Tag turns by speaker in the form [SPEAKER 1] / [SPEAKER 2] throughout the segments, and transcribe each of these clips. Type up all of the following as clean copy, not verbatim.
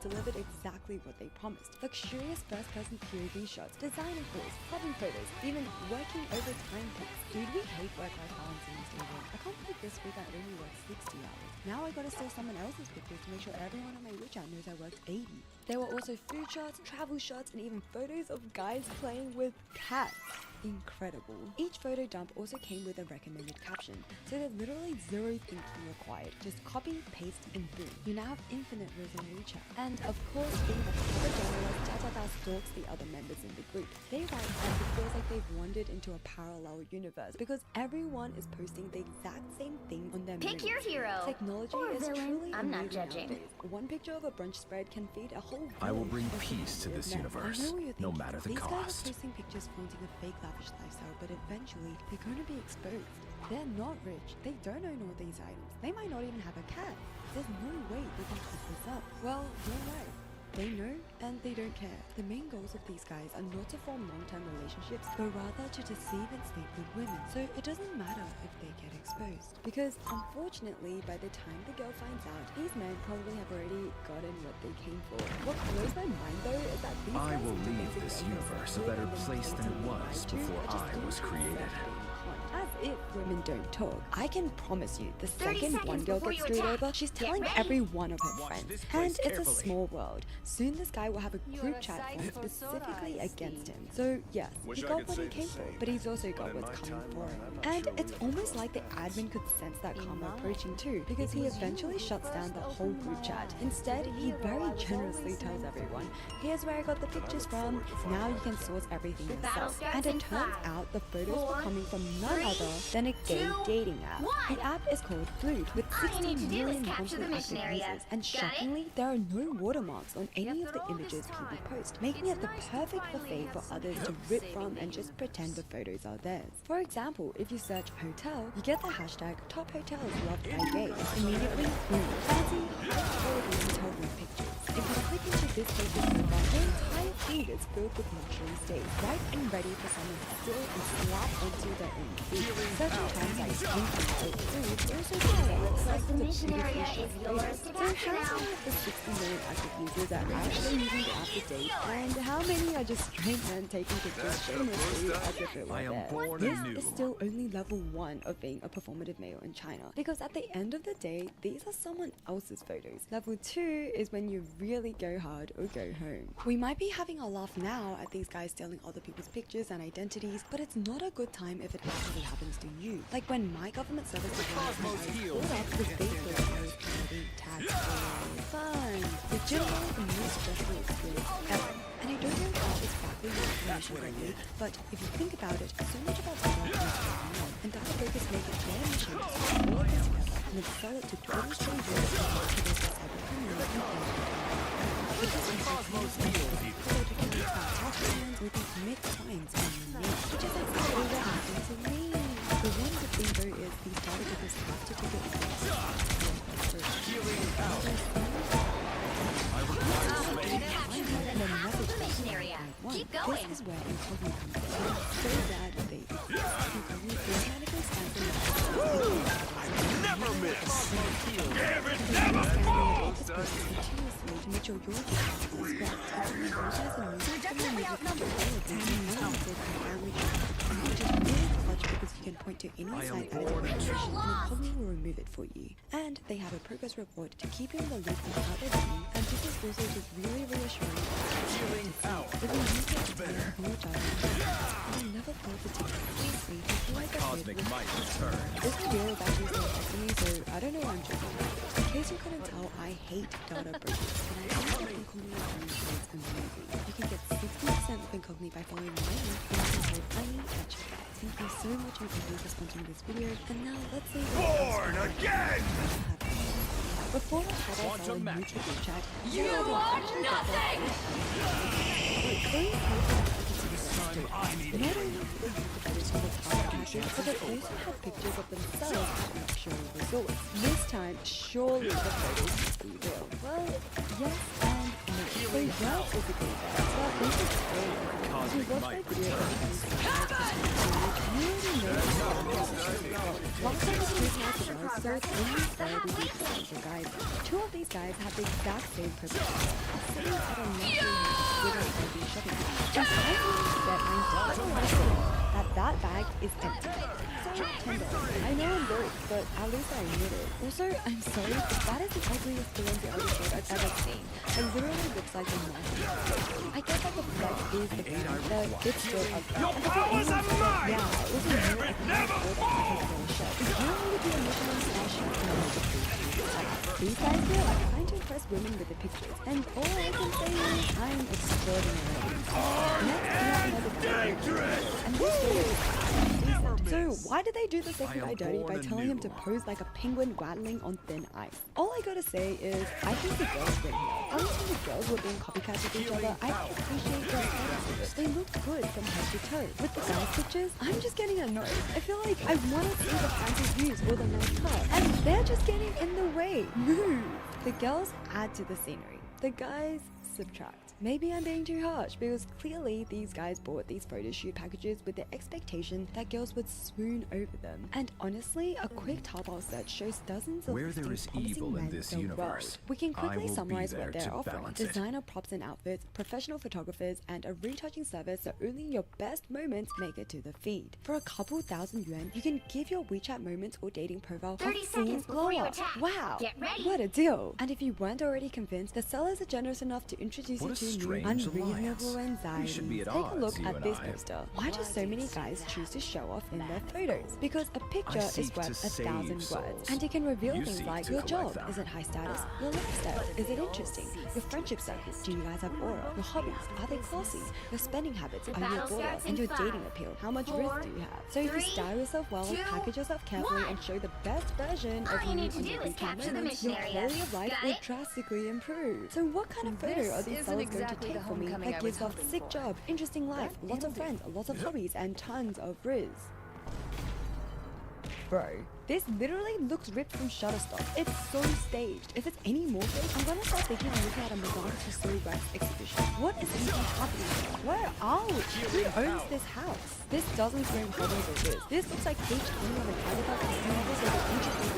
[SPEAKER 1] they delivered exactly what they promised. Luxurious first-person POV shots, designer calls, cropping photos, even working overtime pics. Dude, we hate work-life balance in this video. I can't believe this week I only worked 60 hours. Now I gotta steal someone else's pictures to make sure everyone on my WeChat knows I worked 80. There were also food shots, travel shots, and even photos of guys playing with cats. Incredible. Each photo dump also came with a recommended caption, so there's literally zero thinking required. Just copy, paste, and boom. You now have infinite rows on WeChat. And of course, being a clever journalist, Jia stalks the other members in the group. They write as it feels like they've wandered into a parallel universe because everyone is posting the exact same thing on their
[SPEAKER 2] Pick
[SPEAKER 1] moons.
[SPEAKER 2] your hero.
[SPEAKER 1] Technology
[SPEAKER 2] Or
[SPEAKER 1] is
[SPEAKER 2] villain.
[SPEAKER 1] truly
[SPEAKER 2] I'm not
[SPEAKER 1] amazing
[SPEAKER 2] judging.
[SPEAKER 1] nowadays. One picture of a brunch spread can feed a whole
[SPEAKER 3] I will
[SPEAKER 1] village
[SPEAKER 3] bring
[SPEAKER 1] of
[SPEAKER 3] peace to this
[SPEAKER 1] men.
[SPEAKER 3] universe,
[SPEAKER 1] I know what you're
[SPEAKER 3] no
[SPEAKER 1] thinking.
[SPEAKER 3] matter the
[SPEAKER 1] These guys
[SPEAKER 3] cost.
[SPEAKER 1] are posting pictures flaunting a fake lavish lifestyle, but eventually they're going to be exposed. They're not rich. They don't own all these items. They might not even have a cat. There's no way they can keep this up. Well, you're right. They know and they don't care. The main goals of these guys are not to form long-term relationships, but rather to deceive and sleep with women. So it doesn't matter if they get exposed. Because unfortunately, by the time the girl finds out, these men probably have already gotten what they came for. What blows my mind though is that these
[SPEAKER 3] I
[SPEAKER 1] guys
[SPEAKER 3] will
[SPEAKER 1] are
[SPEAKER 3] leave this universe a better place than it was before I was created.
[SPEAKER 1] As if women don't talk. I can promise you, the
[SPEAKER 2] 30
[SPEAKER 1] second one
[SPEAKER 2] seconds
[SPEAKER 1] girl
[SPEAKER 2] before
[SPEAKER 1] gets
[SPEAKER 2] you
[SPEAKER 1] screwed
[SPEAKER 2] attack.
[SPEAKER 1] over, she's
[SPEAKER 2] Get
[SPEAKER 1] telling
[SPEAKER 2] ready.
[SPEAKER 1] every one of her
[SPEAKER 3] Watch
[SPEAKER 1] friends.
[SPEAKER 3] this
[SPEAKER 1] And
[SPEAKER 3] place
[SPEAKER 1] it's a
[SPEAKER 3] carefully.
[SPEAKER 1] small world. Soon this guy will have a
[SPEAKER 4] You're
[SPEAKER 1] group
[SPEAKER 4] a
[SPEAKER 1] chat
[SPEAKER 4] sight
[SPEAKER 1] formed
[SPEAKER 4] for sore
[SPEAKER 1] specifically
[SPEAKER 4] eyes,
[SPEAKER 1] against
[SPEAKER 4] Steve.
[SPEAKER 1] him. So yes,
[SPEAKER 5] Wish
[SPEAKER 1] he
[SPEAKER 5] I
[SPEAKER 1] got
[SPEAKER 5] could
[SPEAKER 1] what he
[SPEAKER 5] say the
[SPEAKER 1] came for,
[SPEAKER 5] same,
[SPEAKER 1] but he's also
[SPEAKER 5] but
[SPEAKER 1] got
[SPEAKER 5] in
[SPEAKER 1] what's
[SPEAKER 5] my
[SPEAKER 1] coming for
[SPEAKER 5] timeline,
[SPEAKER 1] him.
[SPEAKER 5] I'm not
[SPEAKER 1] And
[SPEAKER 5] sure
[SPEAKER 1] it's
[SPEAKER 5] we would
[SPEAKER 1] almost
[SPEAKER 5] go
[SPEAKER 1] like the
[SPEAKER 5] so fast.
[SPEAKER 1] admin could sense that
[SPEAKER 4] In
[SPEAKER 1] karma
[SPEAKER 4] my
[SPEAKER 1] approaching too, because
[SPEAKER 4] it
[SPEAKER 1] he
[SPEAKER 4] was you
[SPEAKER 1] eventually
[SPEAKER 4] who
[SPEAKER 1] shuts down
[SPEAKER 4] first
[SPEAKER 1] the whole
[SPEAKER 4] opened
[SPEAKER 1] group
[SPEAKER 4] my
[SPEAKER 1] chat.
[SPEAKER 4] eyes
[SPEAKER 1] Instead,
[SPEAKER 4] to the
[SPEAKER 1] he
[SPEAKER 4] hero I
[SPEAKER 1] very
[SPEAKER 4] was
[SPEAKER 1] generously
[SPEAKER 4] always
[SPEAKER 1] tells
[SPEAKER 4] meant to
[SPEAKER 1] everyone,
[SPEAKER 4] be.
[SPEAKER 1] here's where I got the pictures
[SPEAKER 5] look
[SPEAKER 1] from,
[SPEAKER 5] forward to finding
[SPEAKER 1] now you
[SPEAKER 5] out
[SPEAKER 1] can
[SPEAKER 5] that.
[SPEAKER 1] source everything
[SPEAKER 2] The battle
[SPEAKER 1] yourself.
[SPEAKER 2] starts
[SPEAKER 1] And it
[SPEAKER 2] in
[SPEAKER 1] turns
[SPEAKER 2] 5,
[SPEAKER 1] out the photos were
[SPEAKER 2] 4,
[SPEAKER 1] coming from none
[SPEAKER 2] 3,
[SPEAKER 1] other than a gay
[SPEAKER 2] 2,
[SPEAKER 1] dating app.
[SPEAKER 2] 1.
[SPEAKER 1] The app is called Flute, with
[SPEAKER 2] All you
[SPEAKER 1] 60
[SPEAKER 2] need to do is
[SPEAKER 1] million
[SPEAKER 2] capture
[SPEAKER 1] monthly
[SPEAKER 2] the mission
[SPEAKER 1] active
[SPEAKER 2] area.
[SPEAKER 1] users. And
[SPEAKER 2] Got it?
[SPEAKER 1] shockingly, there are no watermarks on any of
[SPEAKER 4] After
[SPEAKER 1] the
[SPEAKER 4] all this
[SPEAKER 1] images people
[SPEAKER 4] time,
[SPEAKER 1] post, making
[SPEAKER 4] it's
[SPEAKER 1] it the
[SPEAKER 4] nice to
[SPEAKER 1] perfect
[SPEAKER 4] finally
[SPEAKER 1] buffet
[SPEAKER 4] have
[SPEAKER 1] for
[SPEAKER 4] some
[SPEAKER 1] others to
[SPEAKER 4] help
[SPEAKER 1] rip
[SPEAKER 4] saving
[SPEAKER 1] from
[SPEAKER 4] the
[SPEAKER 1] and just pretend the
[SPEAKER 4] universe.
[SPEAKER 1] photos are theirs. For example, if you search hotel, you get the hashtag top hotels loved by gays. Immediately, boom, fancy, high-quality hotel room pictures. If you click into this page's profile, the entire feed is filled with luxury stays, right and ready for someone to steal and slap onto their own feet. Searching terms like stinky fake food also highlights
[SPEAKER 2] Plus, the
[SPEAKER 1] thousands of
[SPEAKER 2] mission area
[SPEAKER 1] beautiful
[SPEAKER 2] is
[SPEAKER 1] chef
[SPEAKER 2] yours
[SPEAKER 1] photos.
[SPEAKER 2] to
[SPEAKER 1] So
[SPEAKER 2] capture
[SPEAKER 1] how
[SPEAKER 2] now.
[SPEAKER 1] many of the 60 million active users are actually using the app to date, and how many are just straight men taking pictures
[SPEAKER 5] That's the
[SPEAKER 1] shamelessly
[SPEAKER 5] first
[SPEAKER 1] as if it were
[SPEAKER 3] I am
[SPEAKER 1] theirs?
[SPEAKER 3] born
[SPEAKER 1] This
[SPEAKER 3] anew.
[SPEAKER 1] is still only level 1 of being a performative male in China, because at the end of the day, these are someone else's photos. Level 2 is when you really go hard or go home. We might be having a laugh now at these guys stealing other people's pictures and identities, but it's not a good time if it actually happens to you. Like when my government service
[SPEAKER 3] Cosmos healed.
[SPEAKER 1] pulled up because they thought I was committing tax fraud. Fun! Legitimately the most stressful experience ever. And I don't know how exactly the information got leaked, but if you think about it, so much about the world is going on, and Dr. Focus make it their mission to put all of this together and then sell it to total strangers to those cyber criminals and
[SPEAKER 3] Cosmos healed.
[SPEAKER 1] we can commit crimes in your name, which is exactly what happened to me. The one good thing though is these data takers have to take it
[SPEAKER 3] Healing out. I require space.
[SPEAKER 1] and then
[SPEAKER 2] Half
[SPEAKER 1] message
[SPEAKER 2] the mission
[SPEAKER 1] them
[SPEAKER 2] area.
[SPEAKER 1] one.
[SPEAKER 2] Keep going.
[SPEAKER 1] This is where incognito comes in. So bad that they incognito automatically scans the
[SPEAKER 5] Never miss.
[SPEAKER 3] Cosmos healed.
[SPEAKER 1] continuously to make sure your data is correct.
[SPEAKER 2] We're definitely outnumbered.
[SPEAKER 1] Which is really clutch because you can point to any
[SPEAKER 3] I am
[SPEAKER 1] site that is
[SPEAKER 3] born
[SPEAKER 1] information
[SPEAKER 3] anew.
[SPEAKER 1] and Incognito will remove it for you. And they have a progress report to keep you in the loop on how they're doing, and this is also just really reassuring.
[SPEAKER 3] Healing out.
[SPEAKER 1] If you use it to better your judgment, you never thought to take it seriously before I got
[SPEAKER 3] Cosmic
[SPEAKER 1] rid of
[SPEAKER 3] might return.
[SPEAKER 1] this video is actually still Destiny, so I don't know why I'm joking. In case you couldn't tell, I hate data breaches, and I think that Incognito is amazing. You can get 60% of Incognito by following my link and using code INI at checkout. Thank you so much Incognito for sponsoring this video, and now let's see
[SPEAKER 5] Born again!
[SPEAKER 1] Before I head off our
[SPEAKER 3] Quantum magic.
[SPEAKER 1] mutual group chat,
[SPEAKER 2] You are nothing!
[SPEAKER 3] This time I need
[SPEAKER 1] not only did they have the photos from the power package, but they also had pictures of themselves at luxury resorts. This time, surely the photos must be real. Well, yes and no. they were physically there, so at least it's free. If you
[SPEAKER 3] Cosmic
[SPEAKER 1] watch my
[SPEAKER 3] might
[SPEAKER 1] video
[SPEAKER 3] return.
[SPEAKER 1] of these guys, you already know the Long time is 2 times ago, so it's only fair we do potential guys. 2 of these guys have the exact same purpose. Sitting at a luxury house with a heavy shopping bag. And I want to bet my dollar that bag is empty. So $10. I know I'm broke, but at least I admit it. Also, I'm sorry, but that is the ugliest Balenciaga shirt I've ever seen. It literally looks like a monster. I guess like the flex is the brand, it's still ugly. Your powers are mine! Yeah, it was a new shirt. If you don't really do a Michelin star shirt, no, these guys here are trying to impress women with the pictures, and all I can say is I'm extraordinary. Next, we have another dangerous. And this photo is decent. So why did they do the second guy dirty by telling him to pose like a penguin waddling on thin ice? All I gotta say is I think the girls win here. At least when the girls were being copycats of each other, I appreciate their photos. They looked good from head to toe. With the guys' pictures, I'm just getting annoyed. I feel like I want to see the fancy views or the nice car, and they're just getting in the way. Move! The girls add to the scenery. The guys subtract. Maybe I'm being too harsh because clearly these guys bought these photo shoot packages with the expectation that girls would swoon over them. And honestly, a quick Taobao search shows dozens of
[SPEAKER 3] Where there
[SPEAKER 1] listings
[SPEAKER 3] is
[SPEAKER 1] promising
[SPEAKER 3] evil in
[SPEAKER 1] men
[SPEAKER 3] this
[SPEAKER 1] the
[SPEAKER 3] universe,
[SPEAKER 1] world. We can
[SPEAKER 3] I
[SPEAKER 1] quickly
[SPEAKER 3] will be
[SPEAKER 1] summarize
[SPEAKER 3] there
[SPEAKER 1] what they're
[SPEAKER 3] to
[SPEAKER 1] offering.
[SPEAKER 3] balance it.
[SPEAKER 1] Designer props and outfits, professional photographers, and a retouching service so only your best moments make it to the feed. For a couple thousand yuan, you can give your WeChat moments or dating profile
[SPEAKER 2] 30
[SPEAKER 1] a full
[SPEAKER 2] seconds
[SPEAKER 1] glow
[SPEAKER 2] before you
[SPEAKER 1] up.
[SPEAKER 2] attack.
[SPEAKER 1] Wow,
[SPEAKER 2] Get ready.
[SPEAKER 1] what a deal! And if you weren't already convinced, the sellers are generous enough to introduce
[SPEAKER 3] What
[SPEAKER 1] you
[SPEAKER 3] a
[SPEAKER 1] to new
[SPEAKER 3] strange
[SPEAKER 1] unreasonable
[SPEAKER 3] alliance.
[SPEAKER 1] anxieties.
[SPEAKER 3] We should be at
[SPEAKER 1] Take a
[SPEAKER 3] odds,
[SPEAKER 1] look
[SPEAKER 3] you
[SPEAKER 1] at
[SPEAKER 3] and
[SPEAKER 1] this
[SPEAKER 3] I.
[SPEAKER 1] poster. Why do so many guys choose to show off in their photos? Because a picture is
[SPEAKER 3] seek to
[SPEAKER 1] worth 1,000 words,
[SPEAKER 3] save
[SPEAKER 1] and it can reveal
[SPEAKER 3] You
[SPEAKER 1] things
[SPEAKER 3] seek
[SPEAKER 1] like
[SPEAKER 3] to
[SPEAKER 1] your
[SPEAKER 3] collect
[SPEAKER 1] job,
[SPEAKER 3] them.
[SPEAKER 1] is it high status? Your lifestyle, is it interesting? Your friendship circle, do you guys have aura? Your hobbies, are they classy? Your spending habits, are you
[SPEAKER 2] battle
[SPEAKER 1] a border?
[SPEAKER 2] starts in
[SPEAKER 1] And your
[SPEAKER 2] 5,
[SPEAKER 1] dating appeal, how much
[SPEAKER 2] 4,
[SPEAKER 1] risk do you have? So if you
[SPEAKER 2] 3,
[SPEAKER 1] style yourself well,
[SPEAKER 2] 2,
[SPEAKER 1] package yourself carefully,
[SPEAKER 2] 1.
[SPEAKER 1] and show the best version
[SPEAKER 2] All
[SPEAKER 1] of
[SPEAKER 2] you
[SPEAKER 1] you
[SPEAKER 2] need to
[SPEAKER 1] on
[SPEAKER 2] do
[SPEAKER 1] your
[SPEAKER 2] is
[SPEAKER 1] weekend
[SPEAKER 2] capture the
[SPEAKER 1] moments,
[SPEAKER 2] mission
[SPEAKER 1] your
[SPEAKER 2] area.
[SPEAKER 1] quality of life
[SPEAKER 2] Got
[SPEAKER 1] will
[SPEAKER 2] it?
[SPEAKER 1] drastically improve. So what kind of photo are these
[SPEAKER 4] This
[SPEAKER 1] sellers
[SPEAKER 4] isn't
[SPEAKER 1] going to
[SPEAKER 4] exactly
[SPEAKER 1] take
[SPEAKER 4] the
[SPEAKER 1] for me
[SPEAKER 4] homecoming
[SPEAKER 1] that
[SPEAKER 4] I was
[SPEAKER 1] gives off
[SPEAKER 4] hoping
[SPEAKER 1] sick
[SPEAKER 4] for.
[SPEAKER 1] job, interesting life, lots of friends, lots of hobbies, and tons of riz? Bro, this literally looks ripped from Shutterstock. It's so staged. If it's any more fake, I'm gonna start thinking I'm looking at a Madame Tussauds wax exhibition. What is even happening? Where are we? Who owns this house? This doesn't scream hobbies or riz. This looks like page 20 of an Agatha Christie novel with an intricate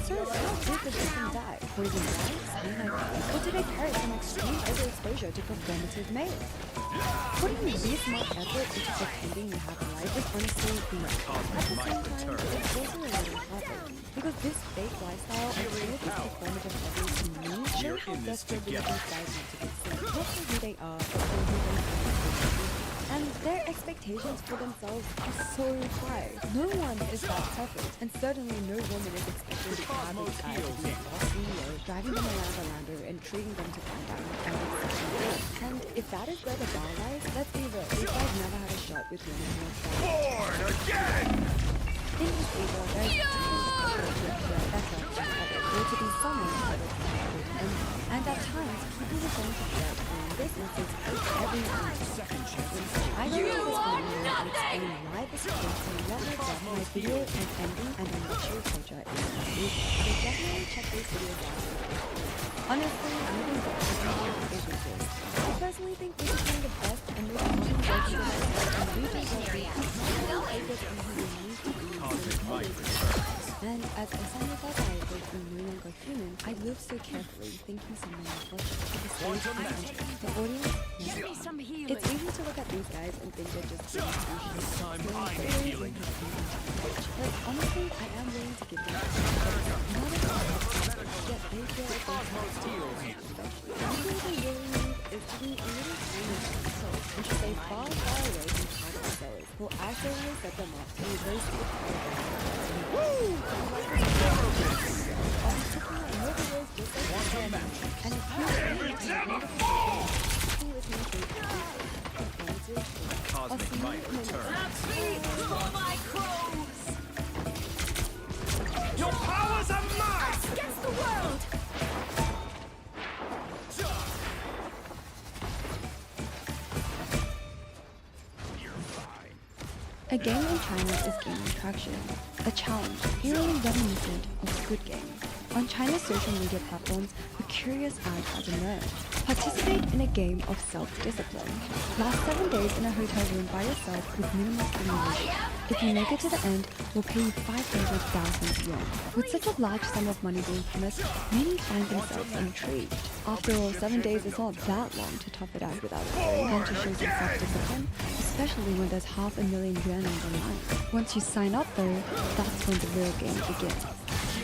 [SPEAKER 1] So how did the victim die? Poison ivy? Cyanide? Or did they carry from extreme overexposure to performative males? Putting this much effort into pretending you have a life is honestly weird. At the same time, it's also a little heartbreaking. Because this fake lifestyle and all of this performative hobbies to me show
[SPEAKER 3] We're
[SPEAKER 1] how
[SPEAKER 3] in this
[SPEAKER 1] desperate these
[SPEAKER 3] together.
[SPEAKER 1] guys want to be seen. Not for who they are, but for who they are. And their expectations for themselves are so high. No one is that perfect, and certainly no woman is expected to have this guy to be a boss CEO, driving them around a Lambo and treating them to find out and exceptional. And if that is where the bar lies, let's be real, these guys never had a shot with women who are
[SPEAKER 3] Born again!
[SPEAKER 1] in this age, there's better or to be someone and at times people are going to flirt and businesses take everyone. I don't know explain why this case and what makes up my video and ending and the luxury culture is so definitely check these videos out. Honestly, moving on is resist. I personally think this is one of the best and most common versions of and regions of the
[SPEAKER 3] Cosmic might return.
[SPEAKER 1] and as a sanitized diet is no longer human, I live so carefully, thinking someone is watching to the stage and entering. The audience, no.
[SPEAKER 4] Some healing.
[SPEAKER 1] It's easy to look at these guys and think they're just
[SPEAKER 3] This time I'm healing.
[SPEAKER 1] But honestly, I am willing to give them a not a yet they feel like they have Maybe they really need is to be a little famous themselves and to stay far, far away from target sellers who accidentally set them up to be raised to the
[SPEAKER 3] Cosmic might return. Your powers are mine!
[SPEAKER 2] Against the world!
[SPEAKER 1] A game in China is gaining traction. A challenge, eerily reminiscent of Squid Game. On China's social media platforms, a curious ad has emerged. Participate in a game of self-discipline. Last 7 days in a hotel room by yourself with minimal stimulation. If you make it to the end, we'll pay you 500,000 yuan. With such a large sum of money being promised, many find themselves intrigued. After all, 7 days is not that long to tough it out without worry and to show some self-discipline, especially when there's 500,000 yuan on the line. Once you sign up though, that's when the real game begins.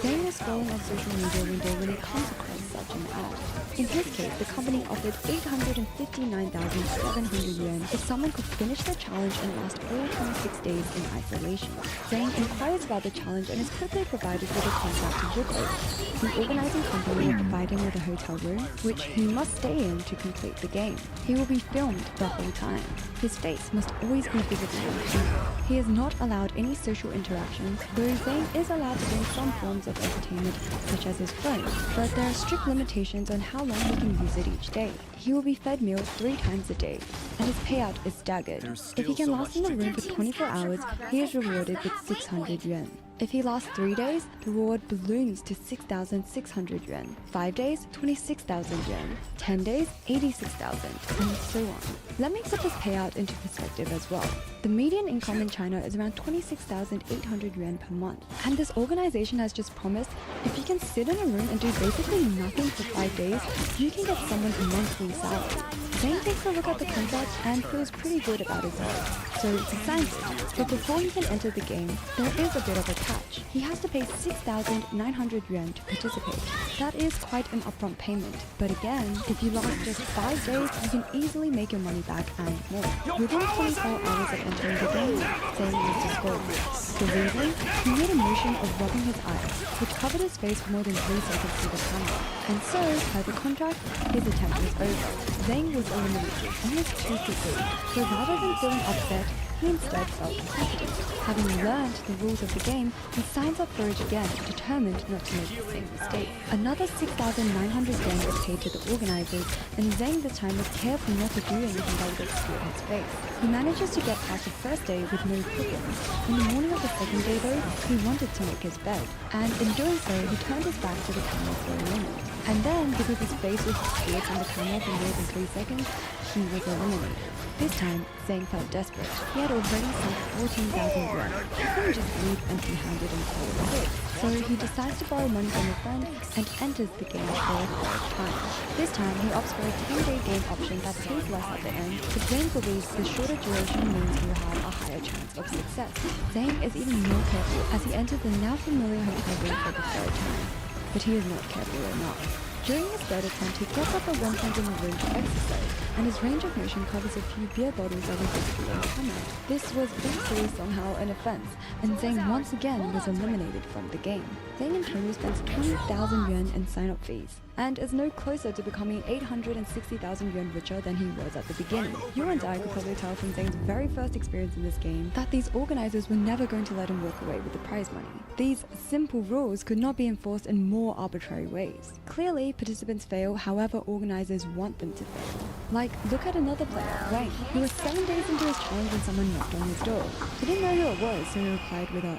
[SPEAKER 1] Zhang was scrolling on social media one day when he comes across such an ad. In his case, the company offered 859,700 yuan if someone could finish the challenge and last all 26 days in isolation. Zhang inquires about the challenge and is quickly provided with a contract to book over. The organizing company will provide him with a hotel room, which he must stay in to complete the game. He will be filmed the whole time. His face must always be visible on camera. He is not allowed any social interactions, though Zhang is allowed to bring some forms of entertainment, such as his phone, but there are strict limitations on how long he can use it each day. He will be fed meals 3 times a day, and his payout is staggered. If he can last in the room for 24 hours, he is rewarded with 600 yuan. If he lasts 3 days, the reward balloons to 6,600 yuan. 5 days, 26,000 yuan. 10 days, 86,000, and so on. That makes up his payout into perspective as well. The median income in China is around 26,800 yuan per month. And this organization has just promised if you can sit in a room and do basically nothing for 5 days, you can get someone's monthly salary. Zhang takes a look at the contract and feels pretty good about his odds. So he signs it. But before he can enter the game, there is a bit of a catch. He has to pay 6,900 yuan to participate. That is quite an upfront payment. But again, if you last just 5 days, you can easily make your money back and more. Within 24 hours of entering the game, Zhang was disqualified. The reason? He made a motion of rubbing his eyes, which covered his face for more than 3 seconds to the camera. And so, per the contract, his attempt was over. Zhang was eliminated almost too quickly, so rather than feeling upset, he instead felt confident. Having learned the rules of the game, he signs up for it again, determined not to make the same mistake. Another 6,900 yuan was paid to the organizers, and Zhang this time was careful not to do anything that would obscure his face. He manages to get past the first day with no problems. In the morning of the second day though, he wanted to make his bed, and in doing so, he turned his back to the camera for a moment. And then, because his face was obscured from the camera for more than 3 seconds, he was eliminated. This time, Zhang felt desperate. He had already sunk 14,000 yuan. He couldn't just leave empty-handed and call it quits. So he decides to borrow money from a friend and enters the game for a third time. This time, he opts for a 10-day game option that pays less at the end, but Zhang believes the shorter duration means he will have a higher chance of success. Zhang is even more careful as he enters the now familiar hotel room for the third time. But he is not careful enough. During his third attempt, he gets up at one point in the room to exercise, and his range of motion covers a few beer bottles that were visible on camera. This was also somehow an offense, and Zhang once again was eliminated from the game. Zhang in total spends 20,000 yuan in sign-up fees, and is no closer to becoming 860,000 yuan richer than he was at the beginning. You and I could probably tell from Zhang's very first experience in this game that these organizers were never going to let him walk away with the prize money. These simple rules could not be enforced in more arbitrary ways. Clearly, participants fail however organizers want them to fail. Like, look at another player, Wayne, who was 7 days into his challenge when someone knocked on his door. He didn't know who it was, so he replied with a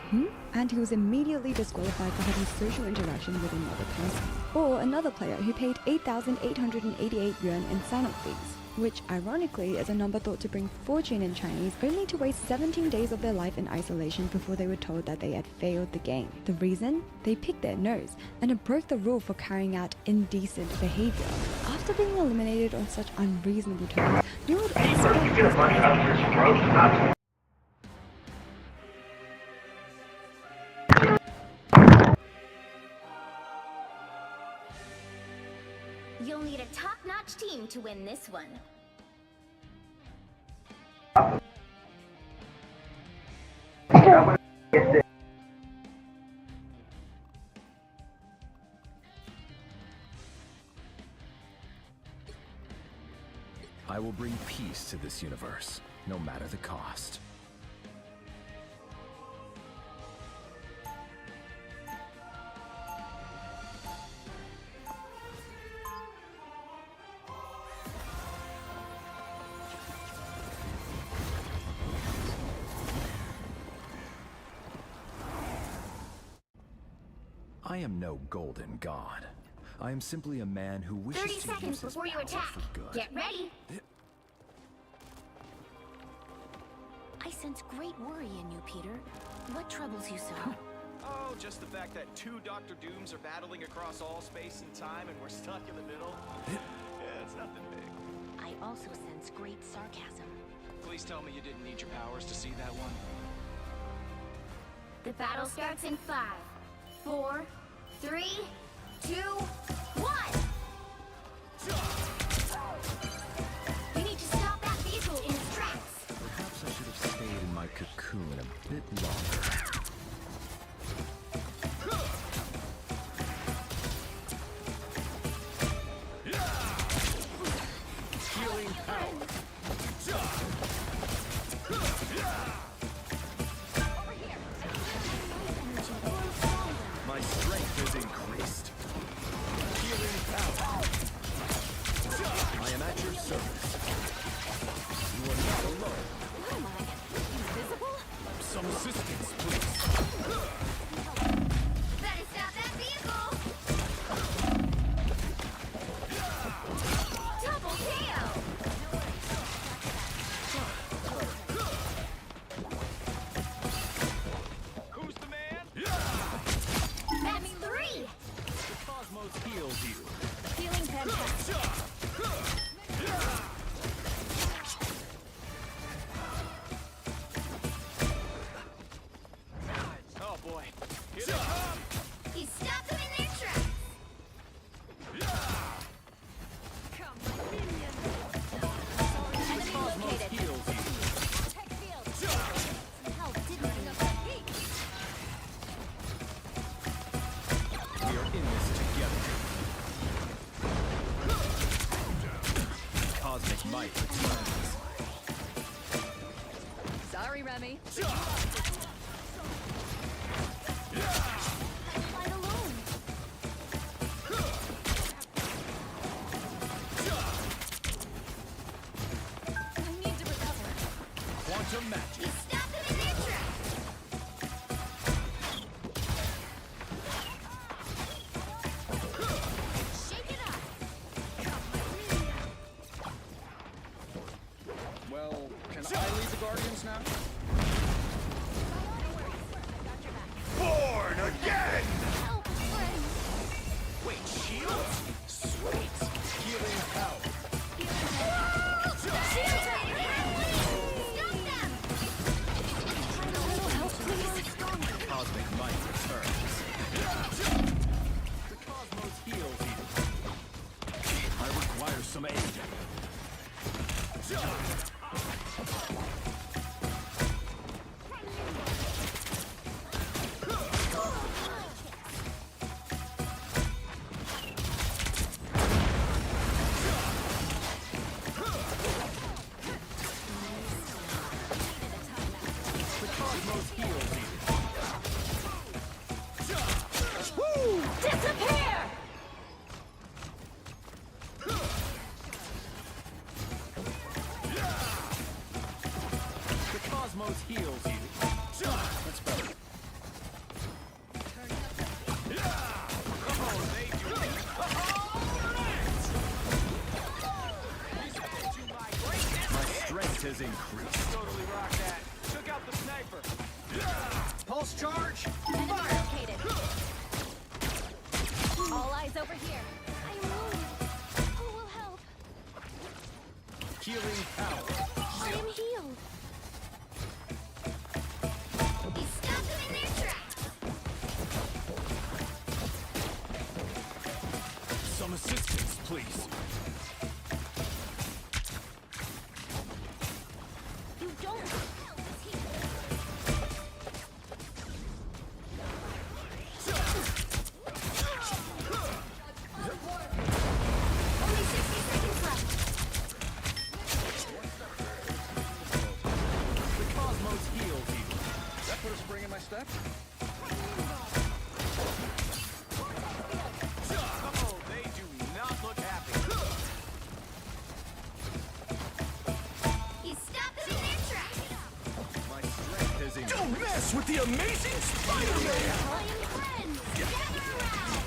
[SPEAKER 1] and he was immediately disqualified for having social interaction with another person. Or another player who paid 8,888 yuan in sign-up fees, which ironically is a number thought to bring fortune in Chinese, only to waste 17 days of their life in isolation before they were told that they had failed the game. The reason? They picked their nose, and it broke the rule for carrying out indecent behavior. After being eliminated on such unreasonable terms, you would expect this player.
[SPEAKER 2] You'll need a top-notch team to win this one.
[SPEAKER 3] I will bring peace to this universe, no matter the cost. I am no golden god. I am simply a man who wishes
[SPEAKER 2] 30
[SPEAKER 3] to
[SPEAKER 2] seconds
[SPEAKER 3] use his
[SPEAKER 2] before you
[SPEAKER 3] power
[SPEAKER 2] attack.
[SPEAKER 3] for good.
[SPEAKER 2] Get ready.
[SPEAKER 4] I sense great worry in you, Peter. What troubles you so?
[SPEAKER 5] Oh, just the fact that two Dr. Dooms are battling across all space and time and we're stuck in the middle. Yeah, it's nothing big.
[SPEAKER 4] I also sense great sarcasm.
[SPEAKER 5] Please tell me you didn't need your powers to see that one.
[SPEAKER 2] The battle starts in 5, 4, 3, 2, 1! You need to stop that vehicle in its tracks!
[SPEAKER 3] Perhaps I should have stayed in my cocoon a bit longer.
[SPEAKER 5] Healing power. My strength is increased. Healing power. I am at your service. You are not alone.
[SPEAKER 4] What am I? Invisible?
[SPEAKER 5] Some assistance, please.
[SPEAKER 2] Better stop that vehicle! Double KO!
[SPEAKER 5] Who's the man?
[SPEAKER 2] That's 3!
[SPEAKER 5] The cosmos heals you.
[SPEAKER 4] Feeling fantastic.
[SPEAKER 5] Oh boy. Here they come.
[SPEAKER 2] He stopped them in their tracks!
[SPEAKER 4] Enemy located.
[SPEAKER 5] Heals you.
[SPEAKER 4] Tech field. Help didn't bring up that peak.
[SPEAKER 3] We are in this together. Cosmic might returns.
[SPEAKER 4] Sorry, Remy. Fight alone. I need to recover.
[SPEAKER 5] Quantum magic.
[SPEAKER 2] He stopped them in their tracks! Shake it up!
[SPEAKER 5] Well, can I lead the Guardians now? Born again!
[SPEAKER 4] Help, friend.
[SPEAKER 5] Wait, shields? Sweet. Healing power.
[SPEAKER 2] Stop them!
[SPEAKER 4] A little help, please.
[SPEAKER 3] Cosmic might returns.
[SPEAKER 5] The cosmos heals you.
[SPEAKER 3] I require some aid.
[SPEAKER 5] The cosmos heals you.
[SPEAKER 4] Disappear!
[SPEAKER 5] The cosmos heals you. That's better. Come on, baby.
[SPEAKER 3] My strength has increased.
[SPEAKER 5] Totally rock that. Took out the sniper. Pulse charge.
[SPEAKER 4] Enemy located. All eyes over here. I'm wounded. Who will help?
[SPEAKER 5] Healing power.
[SPEAKER 4] I am healed.
[SPEAKER 2] He stopped them in their tracks!
[SPEAKER 5] Some assistance, please.
[SPEAKER 4] You don't.
[SPEAKER 2] Only 60 seconds left!
[SPEAKER 5] The cosmos heals you. That put a spring in my step? Oh, they do not look happy.
[SPEAKER 2] He stopped them in their tracks!
[SPEAKER 3] My strength has increased.
[SPEAKER 5] Don't mess with the amazing Spider-Man!
[SPEAKER 2] Flying friends, gather around!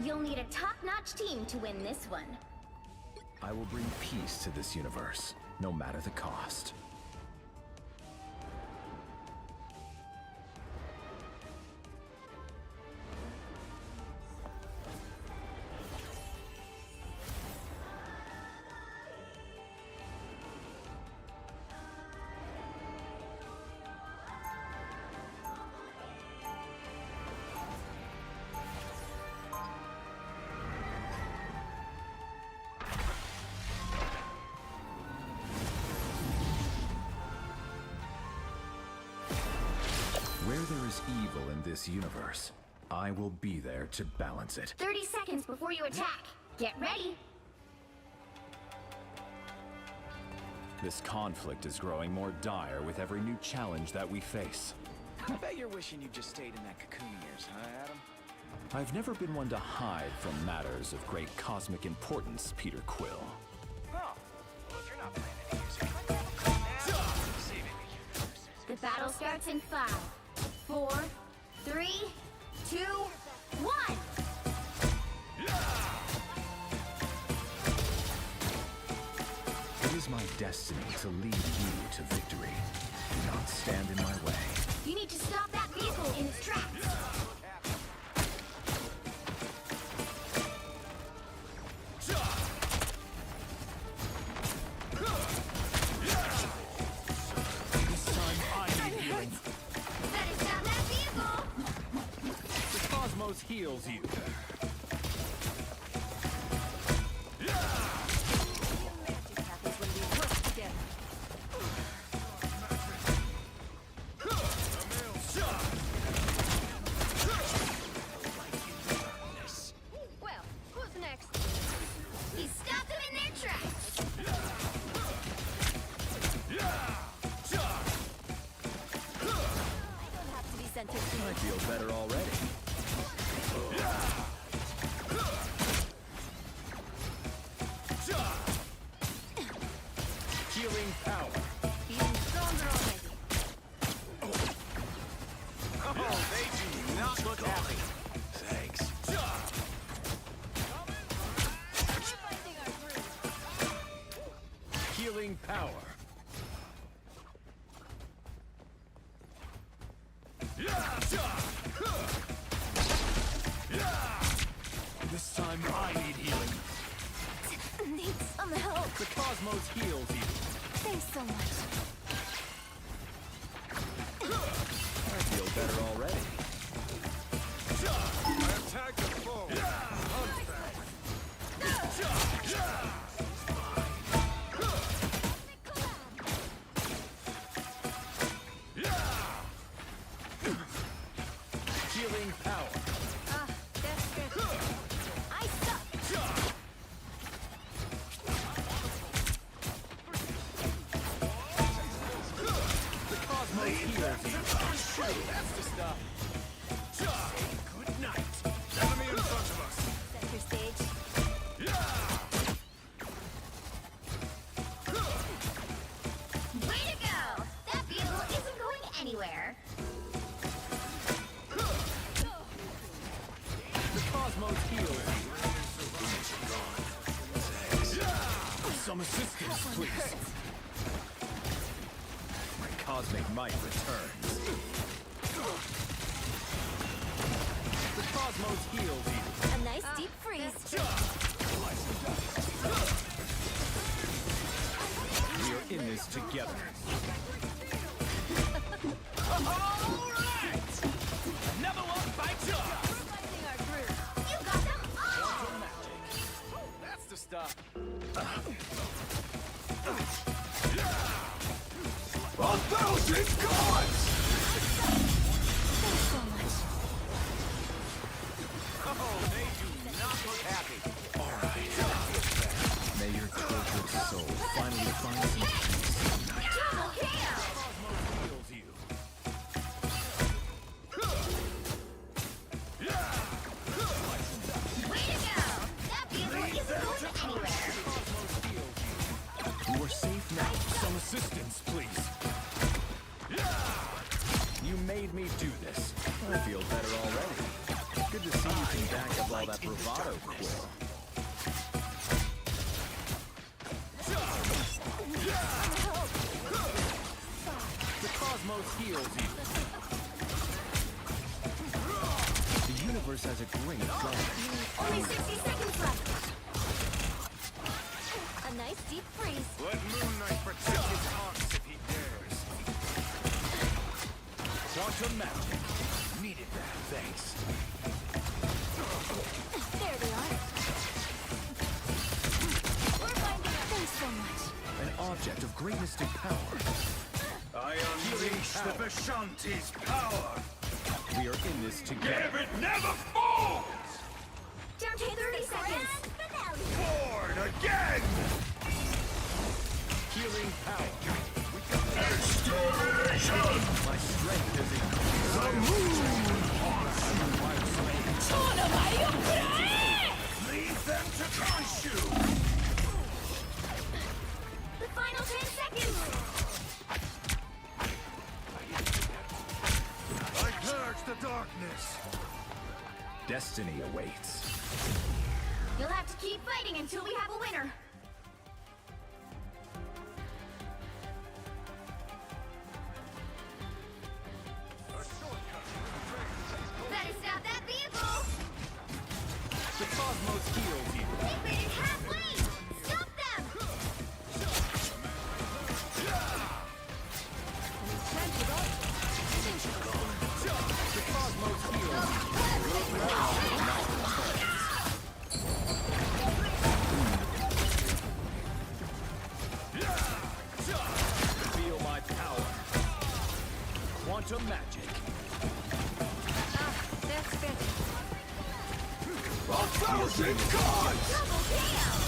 [SPEAKER 2] You'll need a top-notch team to win this one.
[SPEAKER 3] I will bring peace to this universe, no matter the cost. Where there is evil in this universe, I will be there to balance it.
[SPEAKER 2] 30 seconds before you attack. Get ready.
[SPEAKER 3] This conflict is growing more dire with every new challenge that we face.
[SPEAKER 5] I bet you're wishing you just stayed in that cocoon of yours, huh, Adam?
[SPEAKER 3] I've never been one to hide from matters of great cosmic importance, Peter Quill.
[SPEAKER 5] Oh, well, if you're not playing any music, I might have a call now. Saving me.
[SPEAKER 2] The battle starts in 5, 4, 3, 2, 1.
[SPEAKER 3] It is my destiny to lead you to victory. Do not stand in my way.
[SPEAKER 2] You need to stop that vehicle in its tracks.
[SPEAKER 3] This time I need healing.
[SPEAKER 2] Better stop that vehicle.
[SPEAKER 3] The cosmos heals you.
[SPEAKER 2] Well, who's next? You stopped them in their tracks.
[SPEAKER 3] I feel better already. Healing power.
[SPEAKER 4] Feeling stronger already.
[SPEAKER 5] Oh, they do not look happy. Thanks.
[SPEAKER 3] Healing power. This time I need healing.
[SPEAKER 4] Need some help.
[SPEAKER 3] The cosmos heals you.
[SPEAKER 4] Thanks so much.
[SPEAKER 3] I feel better already.
[SPEAKER 5] Attack the foe.
[SPEAKER 3] Healing power.
[SPEAKER 4] That's good. I suck.
[SPEAKER 3] The cosmos heals you.
[SPEAKER 5] That's the stuff. Good night. Enemy in front of us.
[SPEAKER 4] Center stage.
[SPEAKER 2] Way to go! That vehicle isn't going anywhere.
[SPEAKER 3] The cosmos heals you. Some assistance, please. My cosmic might returns. The cosmos heals you.
[SPEAKER 4] A nice deep freeze.
[SPEAKER 3] We are in this together. Never look by
[SPEAKER 2] You got them all!
[SPEAKER 5] That's the stuff.
[SPEAKER 3] A thousand gods!
[SPEAKER 4] Thanks so much.
[SPEAKER 5] Oh, they do not look happy.
[SPEAKER 3] May your tortured soul finally find some peace tonight.
[SPEAKER 2] Double KO!
[SPEAKER 3] Heals you.
[SPEAKER 2] Way to go! That vehicle isn't going anywhere.
[SPEAKER 3] You are safe now. Some assistance, please. You made me do this. I feel better already. Good to see you can back up all all that bravado, Quill. The cosmos heals you. The universe has a great flow.
[SPEAKER 2] Only 60 seconds left.
[SPEAKER 4] A nice deep freeze.
[SPEAKER 3] Let Moon Knight protect his arms if he dares. Quantum magic. Needed that, thanks.
[SPEAKER 4] There they are. We're finding it. Thanks so much.
[SPEAKER 3] An object of greatness to power.
[SPEAKER 6] I unleash the Vishanti's power!
[SPEAKER 3] We are in this together.
[SPEAKER 6] It never falls!
[SPEAKER 2] Down to 30 seconds.
[SPEAKER 6] Born again!
[SPEAKER 3] Healing power.
[SPEAKER 6] Restoration!
[SPEAKER 3] My strength is increased.
[SPEAKER 6] The moon haunts you! Leave them to Khonshu!
[SPEAKER 2] The final 10 seconds.
[SPEAKER 6] I purge the darkness!
[SPEAKER 3] Destiny awaits.
[SPEAKER 2] You'll have to keep fighting until we have a winner. Better stop that vehicle!
[SPEAKER 3] The cosmos heals you.
[SPEAKER 2] They've made it halfway! Stop them!
[SPEAKER 3] The cosmos heals you. Feel my power. Quantum magic.
[SPEAKER 2] That's better.
[SPEAKER 6] A thousand gods!
[SPEAKER 2] Double kill!